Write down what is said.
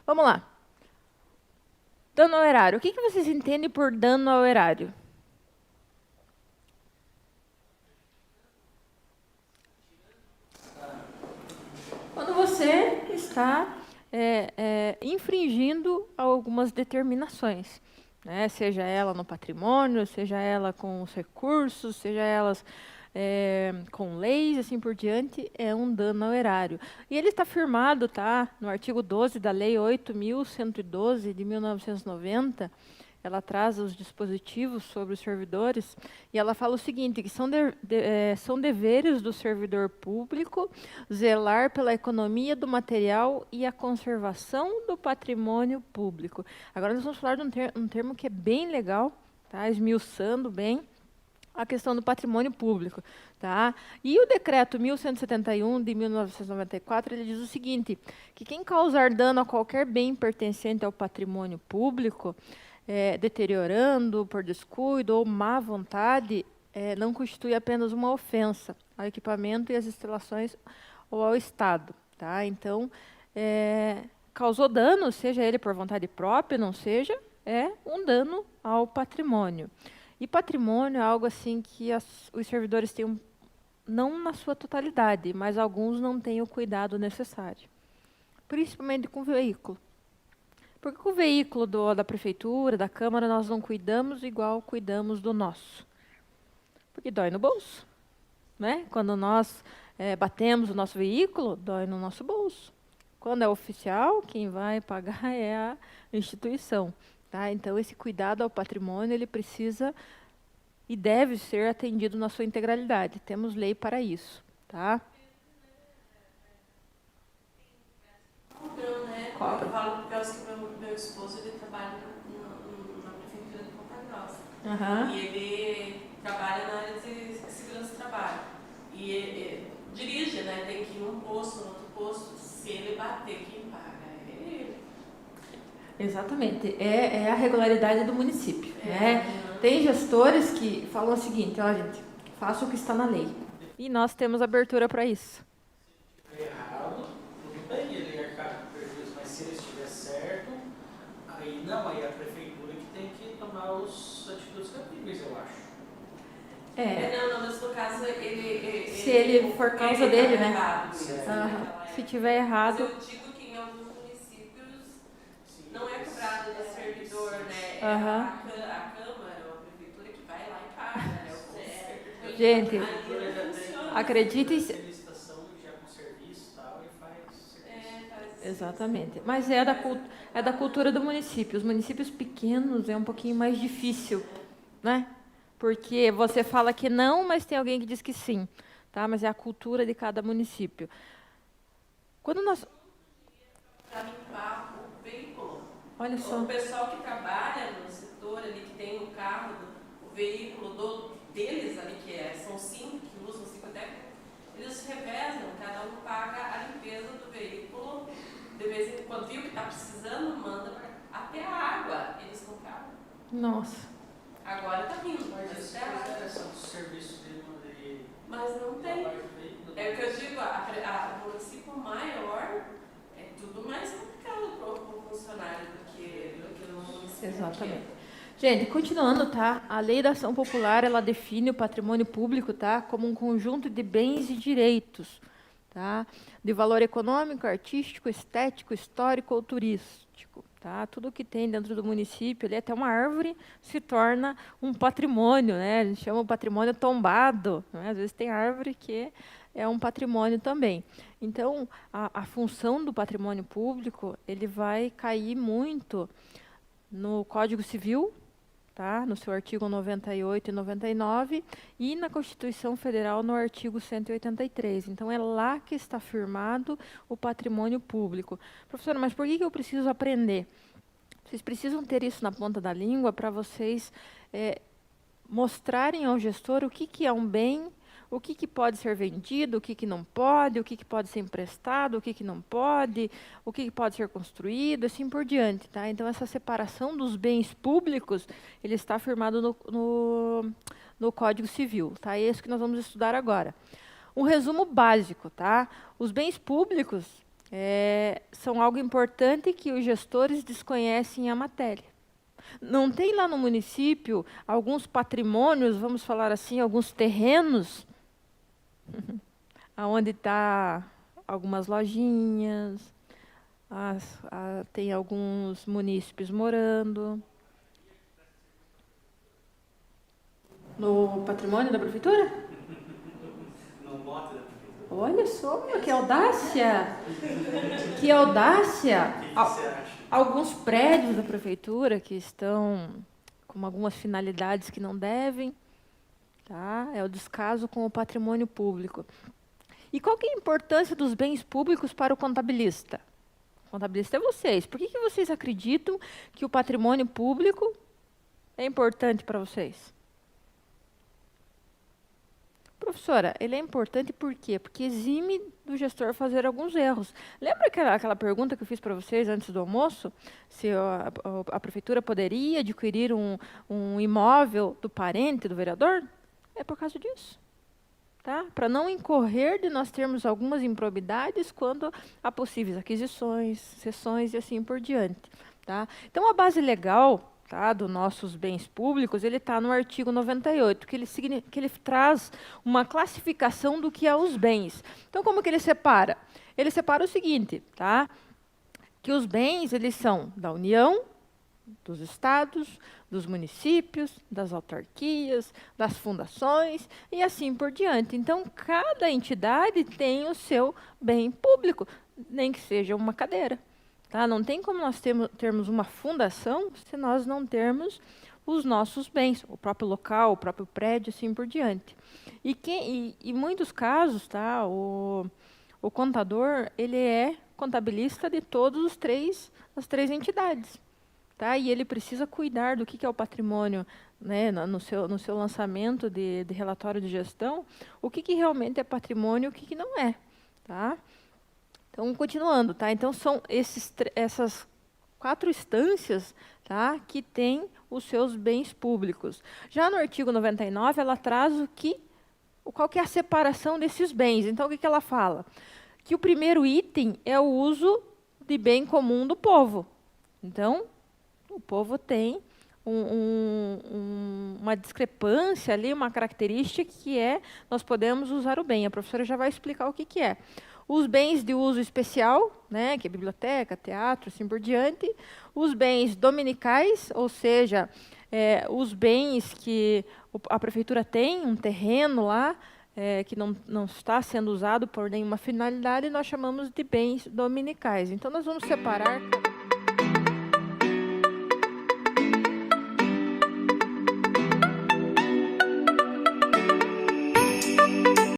Vamos lá. Dano ao erário. O que vocês entendem por dano ao erário? Quando você está infringindo algumas determinações, né? Seja ela no patrimônio, seja ela com os recursos, seja elas com leis, assim por diante, é um dano ao erário. E ele está firmado, tá, no artigo 12 da Lei 8.112 de 1990. Ela traz os dispositivos sobre os servidores e ela fala o seguinte, que são deveres do servidor público zelar pela economia do material e a conservação do patrimônio público. Agora nós vamos falar de um termo que é bem legal, tá? Esmiuçando bem a questão do patrimônio público. Tá? E o decreto 1171 de 1994, ele diz o seguinte, que quem causar dano a qualquer bem pertencente ao patrimônio público, deteriorando por descuido ou má vontade, não constitui apenas uma ofensa ao equipamento e às instalações ou ao Estado. Tá? Então, causou dano, seja ele por vontade própria, não seja, é um dano ao patrimônio. E patrimônio é algo assim que os servidores têm, não na sua totalidade, mas alguns não têm o cuidado necessário. Principalmente com o veículo. Porque com o veículo da prefeitura, da Câmara, nós não cuidamos igual cuidamos do nosso. Porque dói no bolso. Né? Quando nós batemos o nosso veículo, dói no nosso bolso. Quando é oficial, quem vai pagar é a instituição. Tá? Então, esse cuidado ao patrimônio, ele precisa e deve ser atendido na sua integralidade. Temos lei para isso. Tá? Cobram, né? Cobra. Eu falo por causa que meu esposo ele trabalha na prefeitura de Ponta Grossa. Uhum. E ele trabalha na área de segurança do trabalho. E ele dirige, né? Tem que ir num posto, no outro posto. Se ele bater, quem paga é ele. Exatamente. É a regularidade do município. Né? Tem gestores que falam o seguinte, ó, gente, faça o que está na lei. E nós temos abertura para isso. Errado, tudo bem, ele arcar com prejuízo, mas se ele estiver certo, aí não, aí é a prefeitura que tem que tomar as atitudes cabíveis, eu acho. Não, mas no caso ele se ele for causa dele, né? Errado, se tiver errado. Mas eu digo que em alguns municípios não é cobrado do servidor, né? É a Câmara ou a prefeitura que vai lá e paga, né? Gente, acreditem. Exatamente. Mas é da cultura do município. Os municípios pequenos é um pouquinho mais difícil, né? Porque você fala que não, mas tem alguém que diz que sim. Tá? Mas é a cultura de cada município. Quando nós... Para limpar o veículo. Olha só. O pessoal que trabalha no setor ali, que tem o carro, o veículo deles ali, são 5 que usam 5 técnicos, eles revezam, cada um paga a limpeza do veículo, de vez em quando viu que está precisando, manda até a água, eles compraram. Nossa. Agora está vindo, mas é um serviço de... Mas não tem. É o que eu digo, o município maior é tudo mais complicado para o funcionário do que no município. Exatamente. Gente, continuando, tá? A Lei da Ação Popular, ela define o patrimônio público, tá? Como um conjunto de bens e direitos, tá? De valor econômico, artístico, estético, histórico ou turístico, tá? Tudo que tem dentro do município, ali, até uma árvore se torna um patrimônio, né? A gente chama o patrimônio tombado, né? Às vezes tem árvore que é um patrimônio também. Então, a função do patrimônio público, ele vai cair muito no Código Civil, tá? No seu artigo 98 e 99, e na Constituição Federal no artigo 183. Então, é lá que está firmado o patrimônio público. Professora, mas por que eu preciso aprender? Vocês precisam ter isso na ponta da língua para vocês mostrarem ao gestor o que é um bem, o que pode ser vendido, o que não pode, o que pode ser emprestado, o que não pode, o que pode ser construído, assim por diante. Tá? Então, essa separação dos bens públicos, ele está firmado no Código Civil. Tá? É isso que nós vamos estudar agora. Um resumo básico. Tá? Os bens públicos, são algo importante que os gestores desconhecem a matéria. Não tem lá no município alguns patrimônios, vamos falar assim, alguns terrenos, onde está algumas lojinhas, tem alguns munícipes morando. No patrimônio da prefeitura? No lote da prefeitura. Olha só, que audácia! Que audácia! O que você acha? Alguns prédios da prefeitura que estão com algumas finalidades que não devem, tá? É o descaso com o patrimônio público. E qual que é a importância dos bens públicos para o contabilista? O contabilista é vocês. Por que vocês acreditam que o patrimônio público é importante para vocês? Professora, ele é importante por quê? Porque exime do gestor fazer alguns erros. Lembra aquela pergunta que eu fiz para vocês antes do almoço? Se a prefeitura poderia adquirir um imóvel do parente do vereador? É por causa disso. Tá? Para não incorrer de nós termos algumas improbidades quando há possíveis aquisições, cessões e assim por diante. Tá? Então, a base legal, tá, dos nossos bens públicos, ele está no artigo 98, que ele traz uma classificação do que é os bens. Então, como que ele separa? Ele separa o seguinte, tá? Que os bens, eles são da União, dos estados, dos municípios, das autarquias, das fundações e assim por diante. Então, cada entidade tem o seu bem público, nem que seja uma cadeira. Tá? Não tem como nós termos uma fundação se nós não termos os nossos bens, o próprio local, o próprio prédio, assim por diante. E em muitos casos, tá, o contador, ele é contabilista de todos as três entidades. Tá? E ele precisa cuidar do que é o patrimônio, né, no seu lançamento de relatório de gestão, o que realmente é patrimônio e o que não é. Tá? Então, continuando, tá? Então, são essas 4 instâncias, tá, que têm os seus bens públicos. Já no artigo 99, ela traz qual que é a separação desses bens. Então, o que ela fala? Que o primeiro item é o uso de bem comum do povo. Então, o povo tem uma discrepância ali, uma característica que nós podemos usar o bem. A professora já vai explicar o que é. Os bens de uso especial, né, que é biblioteca, teatro, assim por diante. Os bens dominicais, ou seja, os bens que a prefeitura tem, um terreno lá, que não está sendo usado por nenhuma finalidade, nós chamamos de bens dominicais. Então, nós vamos separar